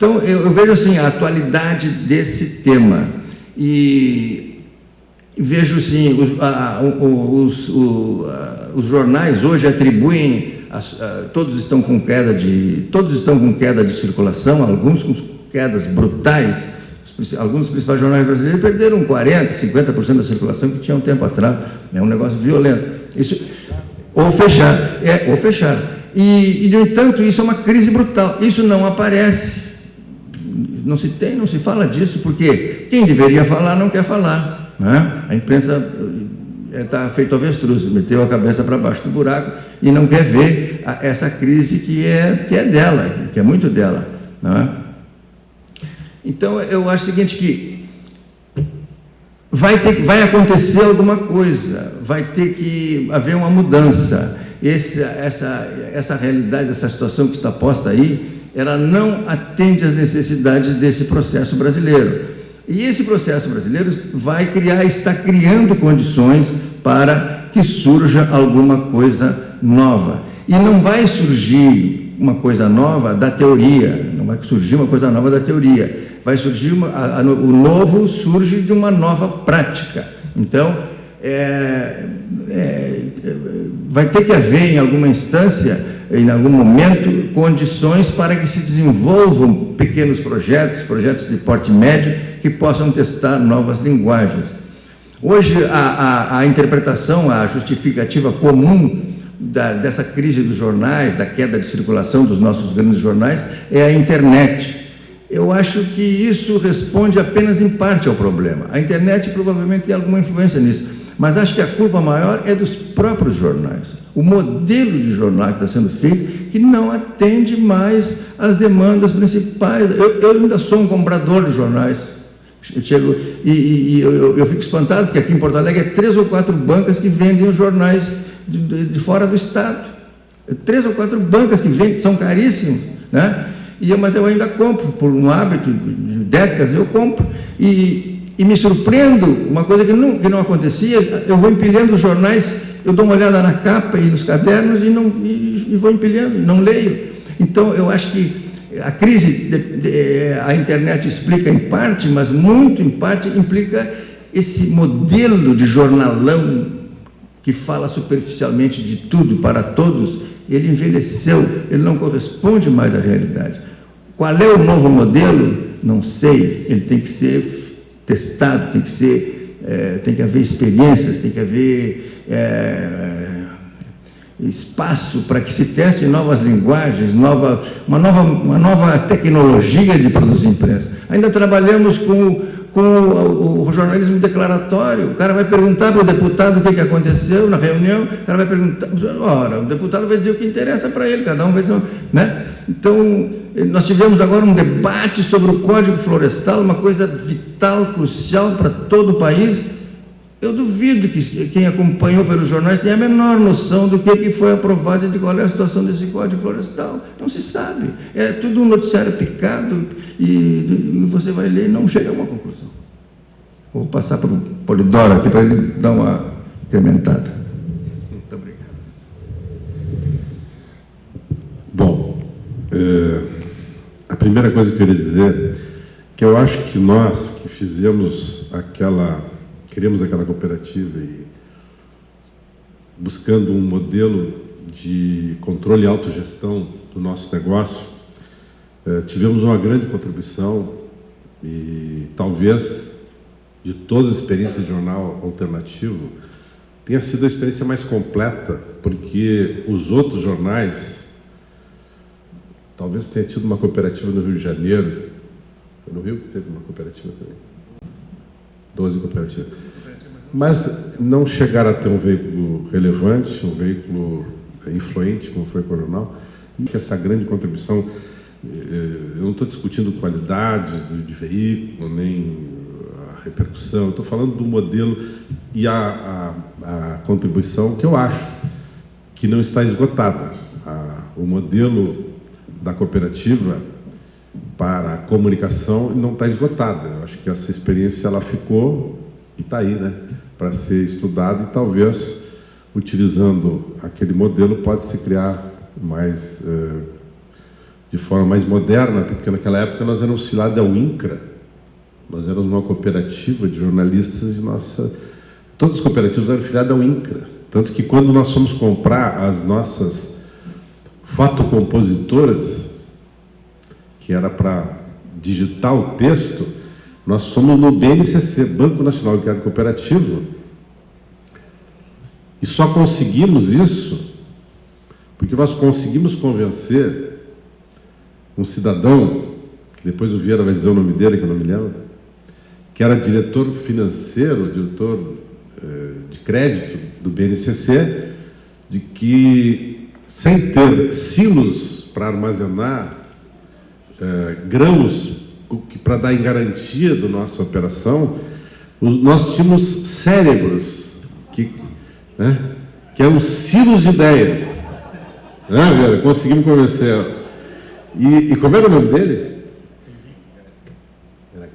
Então, eu vejo assim, a atualidade desse tema, e vejo assim, os jornais hoje atribuem, todos estão com queda de circulação, alguns com quedas brutais. Alguns dos principais jornais brasileiros perderam 40%, 50% da circulação que tinha um tempo atrás. É um negócio violento. Isso, ou fechar. E, no entanto, isso é uma crise brutal. Isso não aparece. Não se fala disso, porque quem deveria falar não quer falar. Né? A imprensa está feito avestruz, meteu a cabeça para baixo do buraco e não quer ver essa crise que é dela, que é muito dela. Né? Então, eu acho o seguinte, que vai acontecer alguma coisa, vai ter que haver uma mudança. Essa realidade, essa situação que está posta aí, ela não atende às necessidades desse processo brasileiro. E esse processo brasileiro está criando condições para que surja alguma coisa nova. E não vai surgir uma coisa nova da teoria, não vai surgir uma coisa nova da teoria. Vai surgir, o novo surge de uma nova prática. Então, vai ter que haver, em alguma instância, em algum momento, condições para que se desenvolvam pequenos projetos de porte médio, que possam testar novas linguagens. Hoje, a interpretação, a justificativa comum dessa crise dos jornais, da queda de circulação dos nossos grandes jornais, é a internet. Eu acho que isso responde apenas em parte ao problema. A internet provavelmente tem alguma influência nisso, mas acho que a culpa maior é dos próprios jornais. O modelo de jornal que está sendo feito, que não atende mais às demandas principais. Eu ainda sou um comprador de jornais. Eu fico espantado, porque aqui em Porto Alegre 3 ou 4 bancas que vendem os jornais de fora do Estado. 3 ou 4 bancas que vendem, que são caríssimos, né? Mas eu ainda compro, por um hábito de décadas, eu compro. E me surpreendo, uma coisa que não acontecia, eu vou empilhando os jornais, eu dou uma olhada na capa e nos cadernos e vou empilhando, não leio. Então, eu acho que a crise, a internet explica em parte, mas muito em parte implica esse modelo de jornalão que fala superficialmente de tudo para todos. Ele envelheceu, ele não corresponde mais à realidade. Qual é o novo modelo? Não sei, ele tem que ser testado, tem que haver experiências, tem que haver espaço para que se teste novas linguagens, uma nova tecnologia de produzir imprensa. Ainda trabalhamos com o jornalismo declaratório. O cara vai perguntar para o deputado o que aconteceu na reunião, o cara vai perguntar, ora, o deputado vai dizer o que interessa para ele, cada um vai dizer, né? Então, nós tivemos agora um debate sobre o Código Florestal, uma coisa vital, crucial para todo o país. Eu duvido que quem acompanhou pelos jornais tenha a menor noção do que foi aprovado e de qual é a situação desse Código Florestal. Não se sabe. É tudo um noticiário picado e você vai ler e não chega a uma conclusão. Vou passar para o Polidoro aqui para ele dar uma incrementada. Muito obrigado. Bom, a primeira coisa que eu queria dizer é que eu acho que nós que criamos aquela cooperativa e buscando um modelo de controle e autogestão do nosso negócio, tivemos uma grande contribuição e talvez de todas as experiências de jornal alternativo tenha sido a experiência mais completa, porque os outros jornais, talvez tenha tido uma cooperativa no Rio de Janeiro, foi no Rio que teve uma cooperativa também, 12 cooperativas, mas não chegaram a ter um veículo relevante, um veículo influente, como foi o jornal, e que essa grande contribuição, eu não estou discutindo qualidade de veículo, nem a repercussão, eu estou falando do modelo e a contribuição que eu acho que não está esgotada. O modelo da cooperativa para a comunicação não está esgotada. Eu acho que essa experiência ela ficou e está aí, né, para ser estudada, e talvez utilizando aquele modelo pode-se criar mais de forma mais moderna, até porque naquela época nós éramos filiados ao INCRA, nós éramos uma cooperativa de jornalistas e todas as cooperativas eram filiadas ao INCRA. Tanto que quando nós fomos comprar as nossas fotocompositoras, que era para digitar o texto, nós fomos no BNCC, Banco Nacional de Crédito Cooperativo, e só conseguimos isso porque nós conseguimos convencer um cidadão, que depois o Vieira vai dizer o nome dele, que eu não me lembro, que era diretor financeiro, diretor de crédito do BNCC, de que, sem ter silos para armazenar grãos para dar em garantia da nossa operação, nós tínhamos cérebros que eram silos de ideias. Vera? Conseguimos convencer. E como era o nome dele? Era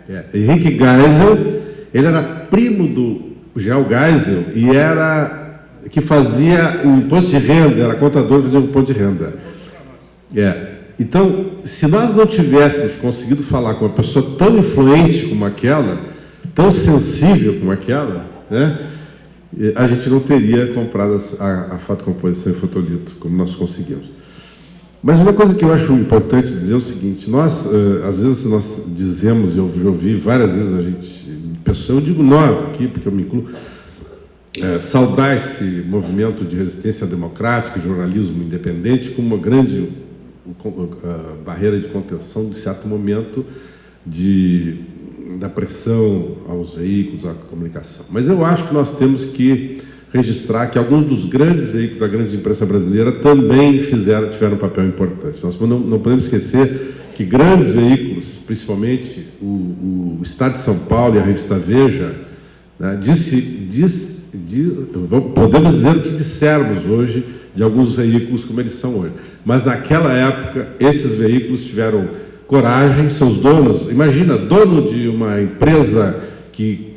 Geisel? Henrique Geisel. Ele era primo do Gel Geisel e era que fazia o imposto de renda, era contador e fazia o imposto de renda. Então, se nós não tivéssemos conseguido falar com uma pessoa tão influente como aquela, tão sensível como aquela, né, a gente não teria comprado a fotocomposição e fotolito, como nós conseguimos. Mas uma coisa que eu acho importante dizer é o seguinte: nós, às vezes, nós dizemos, eu já ouvi várias vezes a gente, eu digo nós aqui, porque eu me incluo, saudar esse movimento de resistência democrática, jornalismo independente, como uma grande barreira de contenção, de certo momento, da pressão aos veículos, à comunicação. Mas eu acho que nós temos que registrar que alguns dos grandes veículos da grande imprensa brasileira também tiveram um papel importante. Nós não podemos esquecer que grandes veículos, principalmente o Estado de São Paulo e a revista Veja, né, podemos dizer o que dissermos hoje de alguns veículos como eles são hoje. Mas naquela época, esses veículos tiveram coragem, seus donos, imagina, dono de uma empresa que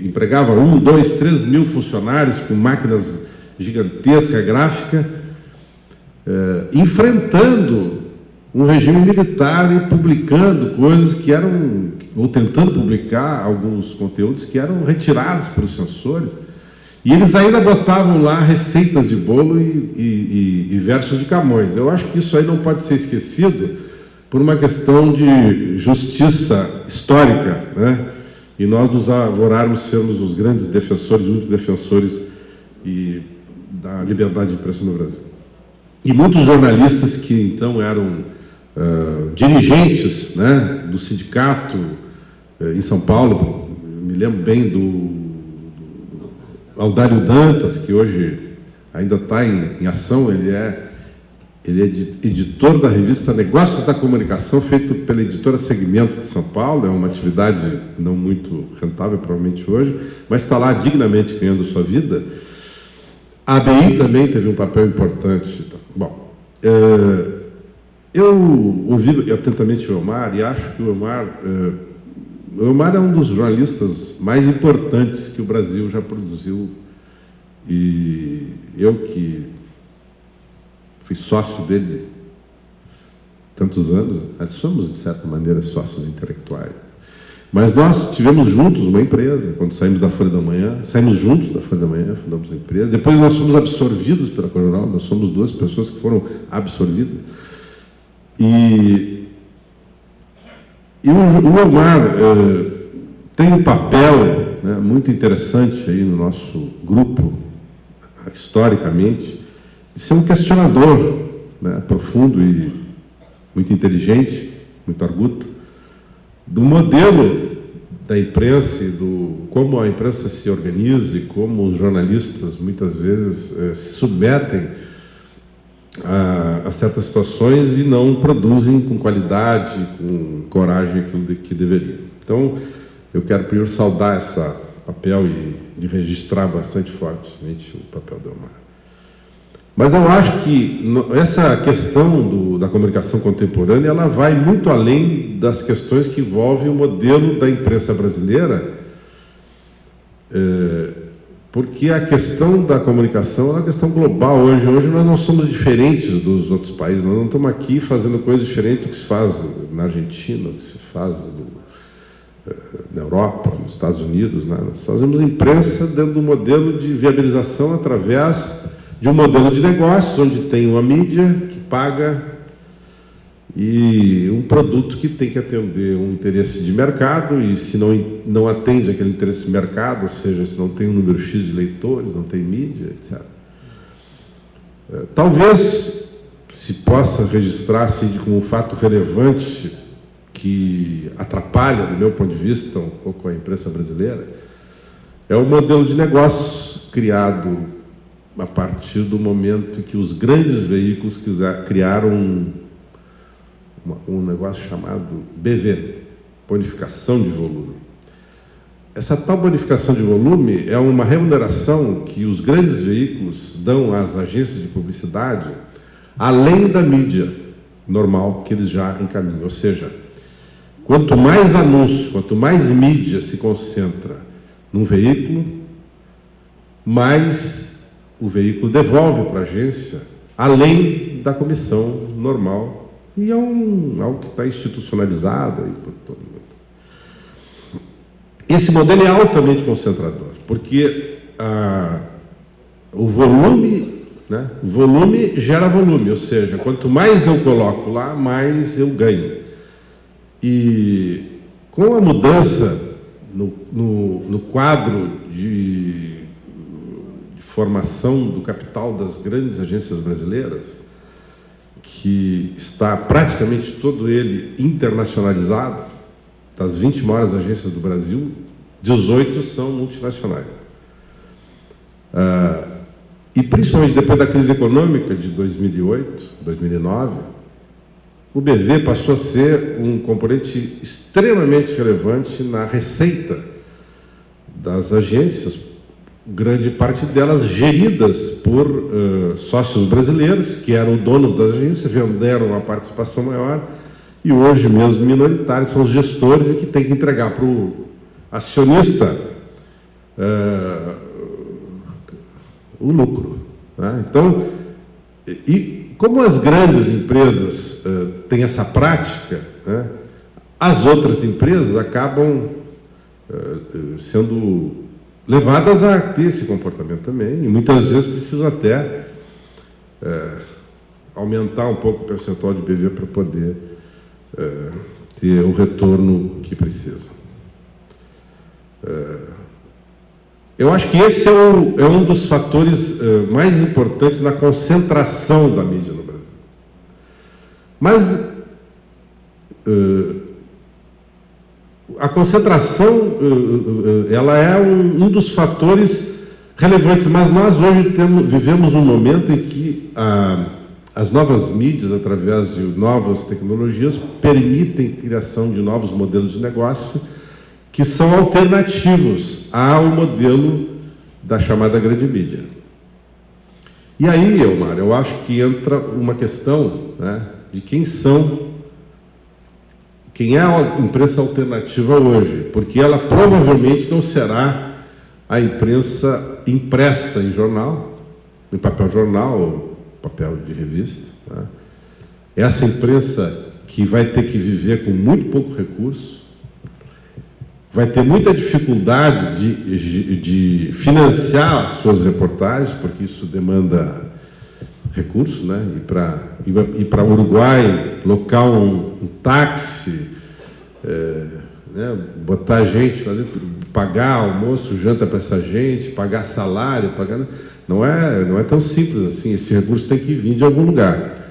empregava 1, 2, 3 mil funcionários com máquinas gigantescas, gráfica, enfrentando um regime militar e publicando coisas que eram, ou tentando publicar alguns conteúdos que eram retirados pelos censores, e eles ainda botavam lá receitas de bolo e versos de Camões. Eu acho que isso aí não pode ser esquecido por uma questão de justiça histórica, né? E nós nos arvorarmos sermos os grandes defensores, únicos defensores da liberdade de imprensa no Brasil. E muitos jornalistas que então eram dirigentes, né, do sindicato em São Paulo, me lembro bem do Aldário Dantas, que hoje ainda está em ação, ele é editor da revista Negócios da Comunicação, feito pela editora Segmento de São Paulo. É uma atividade não muito rentável, provavelmente hoje, mas está lá dignamente ganhando sua vida. A ABI também teve um papel importante. Bom, eu ouvi atentamente o Elmar e acho que o Elmar é um dos jornalistas mais importantes que o Brasil já produziu. E eu que fui sócio dele tantos anos, nós somos, de certa maneira, sócios intelectuais. Mas nós tivemos juntos uma empresa, quando saímos da Folha da Manhã, saímos juntos da Folha da Manhã, fundamos uma empresa, depois nós fomos absorvidos pela Coronel, nós somos 2 pessoas que foram absorvidas. E o Elmar tem um papel, né, muito interessante aí no nosso grupo, historicamente, de ser um questionador, né, profundo e muito inteligente, muito arguto, do modelo da imprensa e como a imprensa se organiza e como os jornalistas muitas vezes se submetem a certas situações e não produzem com qualidade, com coragem aquilo que deveriam. Então, eu quero primeiro saudar esse papel e de registrar bastante fortemente o papel do Elmar. Mas eu acho que essa questão da comunicação contemporânea, ela vai muito além das questões que envolvem o modelo da imprensa brasileira, Porque a questão da comunicação é uma questão global hoje. Hoje nós não somos diferentes dos outros países, nós não estamos aqui fazendo coisa diferente do que se faz na Argentina, do que se faz na Europa, nos Estados Unidos, né? Nós fazemos imprensa dentro do modelo de viabilização através de um modelo de negócios, onde tem uma mídia que paga e um produto que tem que atender um interesse de mercado, e se não atende aquele interesse de mercado, ou seja, se não tem um número X de leitores, não tem mídia, etc. Talvez se possa registrar assim, como um fato relevante que atrapalha, do meu ponto de vista, um pouco a imprensa brasileira, é o modelo de negócios criado a partir do momento que os grandes veículos criaram um negócio chamado BV, bonificação de volume. Essa tal bonificação de volume é uma remuneração que os grandes veículos dão às agências de publicidade, além da mídia normal que eles já encaminham. Ou seja, quanto mais anúncio, quanto mais mídia se concentra num veículo, mais o veículo devolve para a agência, além da comissão normal. E é algo que está institucionalizado aí por todo mundo. Esse modelo é altamente concentrador, porque o volume gera volume, ou seja, quanto mais eu coloco lá, mais eu ganho. E com a mudança no quadro de formação do capital das grandes agências brasileiras, que está praticamente todo ele internacionalizado, das 20 maiores agências do Brasil, 18 são multinacionais. E principalmente depois da crise econômica de 2008, 2009, o BV passou a ser um componente extremamente relevante na receita das agências, grande parte delas geridas por sócios brasileiros, que eram donos das agências, venderam uma participação maior, e hoje mesmo minoritários, são os gestores e que têm que entregar para o acionista o lucro. Né? Então, e como as grandes empresas têm essa prática, né, as outras empresas acabam sendo levadas a ter esse comportamento também, e muitas vezes precisam até aumentar um pouco o percentual de BV para poder ter o retorno que precisam. Eu acho que esse é um dos fatores mais importantes na concentração da mídia no Brasil. Mas a concentração, ela é um dos fatores relevantes, mas nós hoje vivemos um momento em que as novas mídias, através de novas tecnologias, permitem a criação de novos modelos de negócio que são alternativos ao modelo da chamada grande mídia. E aí, Elmar, eu acho que entra uma questão, né, de quem é a imprensa alternativa hoje, porque ela provavelmente não será a imprensa impressa em jornal, em papel jornal ou papel de revista. Né? Essa imprensa que vai ter que viver com muito pouco recurso, vai ter muita dificuldade de financiar as suas reportagens, porque isso demanda recursos, né? Ir para o Uruguai, locar um táxi, né? Botar gente, pagar almoço, janta para essa gente, pagar salário, não é tão simples assim. Esse recurso tem que vir de algum lugar.